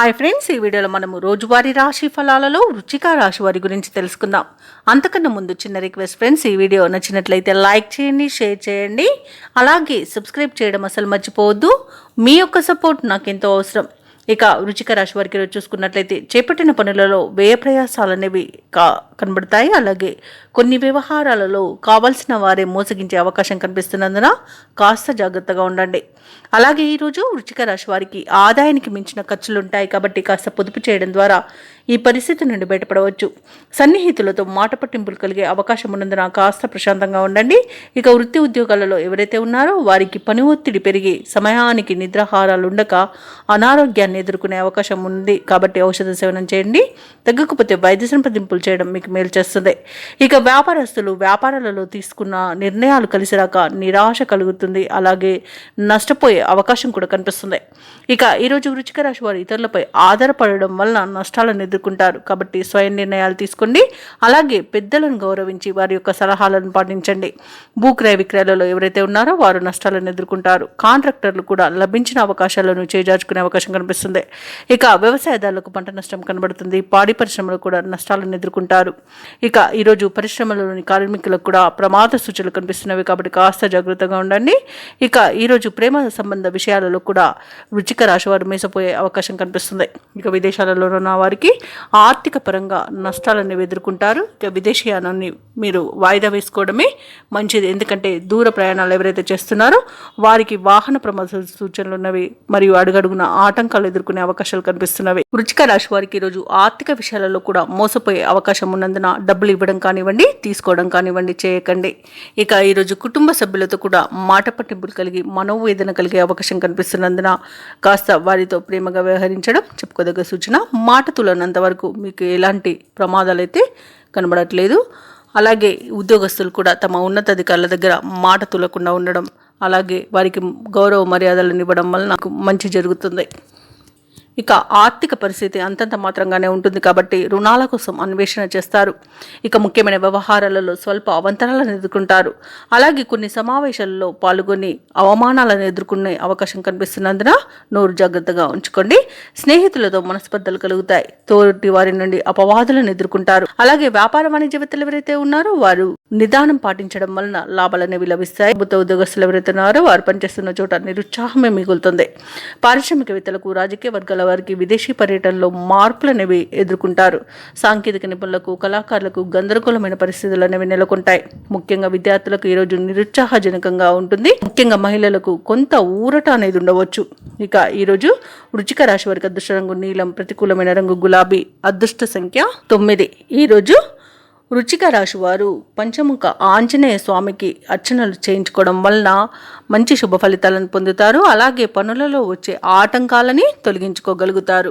Hi friends, ఈ వీడియోలో మనము రోజువారీ రాశి ఫలాలలో వృశ్చిక రాశి వారి గురించి తెలుసుకుందాం. అంతకన్నా ముందు చిన్న రిక్వెస్ట్ ఫ్రెండ్స్, ఈ వీడియో నచ్చినట్లయితే లైక్ చేయండి, షేర్ చేయండి, అలాగే సబ్స్క్రైబ్ చేయడం అసలు మర్చిపోవద్దు. మీ యొక్క సపోర్ట్ నాకు ఎంతో అవసరం. ఇక వృశ్చిక రాశి వారికి చూసుకున్నట్లయితే చేపట్టిన పనులలో వ్యయ ప్రయాసాలు అనేవి కనబడతాయి. అలాగే కొన్ని వ్యవహారాలలో కావాల్సిన వారే మోసగించే అవకాశం కనిపిస్తున్నందున కాస్త జాగ్రత్తగా ఉండండి. అలాగే ఈరోజు వృశ్చిక రాశి వారికి ఆదాయానికి మించిన ఖర్చులు ఉంటాయి కాబట్టి కాస్త పొదుపు చేయడం ద్వారా ఈ పరిస్థితి నుండి బయటపడవచ్చు. సన్నిహితులతో మాట పట్టింపులు కలిగే అవకాశం ఉన్నందున కాస్త ప్రశాంతంగా ఉండండి. ఇక వృత్తి ఉద్యోగాలలో ఎవరైతే ఉన్నారో వారికి పని ఒత్తిడి పెరిగి సమయానికి నిద్రాహారాలు ఉండక అనారోగ్యాన్ని ఎదుర్కొనే అవకాశం ఉంది కాబట్టి ఔషధ సేవనం చేయండి. తగ్గకపోతే వైద్య సంప్రదింపులు చేయడం మీకు మేలు చేస్తుంది. ఇక వ్యాపారస్తులు వ్యాపారాలలో తీసుకున్న నిర్ణయాలు కలిసి రాక నిరాశ కలుగుతుంది. అలాగే నష్టపోయే అవకాశం కూడా కనిపిస్తుంది. ఇక ఈరోజు వృశ్చిక రాశి వారు ఇతరులపై ఆధారపడడం వలన నష్టాలను ఎదుర్కొంటారు కాబట్టి స్వయం నిర్ణయాలు తీసుకోండి. అలాగే పెద్దలను గౌరవించి వారి యొక్క సలహాలను పాటించండి. భూక్రయ విక్రయాలలో ఎవరైతే ఉన్నారో వారు నష్టాలను ఎదుర్కొంటారు. కాంట్రాక్టర్లు కూడా లభించిన అవకాశాలను చేజార్చుకునే అవకాశం కనిపిస్తుంది. ఇక వ్యవసాయదారులకు పంట నష్టం కనబడుతుంది. పాడి పరిశ్రమలు కూడా నష్టాలను ఎదుర్కొంటారు. ఇక ఈరోజు పరిశ్రమలోని కార్మికులకు కూడా ప్రమాద సూచనలు కనిపిస్తున్నవి కాబట్టి కాస్త జాగ్రత్తగా ఉండండి. ఇక ఈరోజు ప్రేమ సంబంధ విషయాలలో కూడా వృశ్చిక రాశి వారు మేసపోయే అవకాశం కనిపిస్తుంది. ఇక విదేశాలలో ఉన్న వారికి ఆర్థిక పరంగా నష్టాలను ఎదుర్కొంటారు. ఇక విదేశీయానాన్ని మీరు వాయిదా వేసుకోవడమే మంచిది. ఎందుకంటే దూర ప్రయాణాలు ఎవరైతే చేస్తున్నారో వారికి వాహన ప్రమాద సూచనలు ఉన్నవి మరియు అడుగడుగున ఆటంకాలు ఎదుర్కొనే అవకాశాలు కనిపిస్తున్నవి. వృశ్చిక రాశి వారికి ఈరోజు ఆర్థిక విషయాలలో కూడా మోసపోయే అవకాశం ఉన్నందున డబ్బులు ఇవ్వడం కానివ్వండి, తీసుకోవడం కానివ్వండి చేయకండి. ఇక ఈరోజు కుటుంబ సభ్యులతో కూడా మాట పట్టింపులు కలిగి మనోవేదన కలిగే అవకాశం కనిపిస్తున్నందున కాస్త వారితో ప్రేమగా వ్యవహరించడం చెప్పుకోదగ్గ సూచన. మాట తులనంత వరకు మీకు ఎలాంటి ప్రమాదాలు అయితే కనబడట్లేదు. అలాగే ఉద్యోగస్తులు కూడా తమ ఉన్నతాధికారుల దగ్గర మాట తులకుండా ఉండడం, అలాగే వారికి గౌరవ మర్యాదలను ఇవ్వడం వల్ల నాకు మంచి జరుగుతుంది. ఇక ఆర్థిక పరిస్థితి అంతంత మాత్రంగానే ఉంటుంది కాబట్టి రుణాల కోసం అన్వేషణ చేస్తారు. ఇక ముఖ్యమైన వ్యవహారాలలో స్వల్ప అవంతరాలను ఎదుర్కొంటారు. అలాగే కొన్ని సమావేశాలలో పాల్గొని అవమానాలను ఎదుర్కొనే అవకాశం కనిపిస్తున్నందున నోరు జాగ్రత్తగా ఉంచుకోండి. స్నేహితులతో మనస్పర్ధలు కలుగుతాయి. తోటి వారి నుండి అపవాదులను ఎదుర్కొంటారు. అలాగే వ్యాపార వాణిజ్యవేత్తలు ఎవరైతే ఉన్నారో వారు నిదానం పాటించడం వలన లాభాలు అనేవి లభిస్తాయి. ప్రభుత్వ ఉద్యోగస్తులు ఎవరైతే ఉన్నారో వారు పనిచేస్తున్న చోట నిరుత్సాహమే మిగులుతుంది. పారిశ్రామికవేత్తలకు రాజకీయ వర్గాల వారికి విదేశీ పర్యటనలో మార్పులు అనేవి ఎదుర్కొంటారు. సాంకేతిక నిపుణులకు కళాకారులకు గందరగోళమైన పరిస్థితులు అనేవి నెలకొంటాయి. ముఖ్యంగా విద్యార్థులకు ఈరోజు నిరుత్సాహజనకంగా ఉంటుంది. ముఖ్యంగా మహిళలకు కొంత ఊరట అనేది ఉండవచ్చు. ఇక ఈరోజు వృశ్చిక రాశి వారికి అదృష్ట రంగు నీలం, ప్రతికూలమైన రంగు గులాబీ, అదృష్ట సంఖ్య 9. ఈరోజు వృశ్చిక రాశి వారు పంచముఖ ఆంజనేయ స్వామికి అర్చనలు చేయించుకోవడం వలన మంచి శుభ ఫలితాలను పొందుతారు. అలాగే పనులలో వచ్చే ఆటంకాలని తొలగించుకోగలుగుతారు.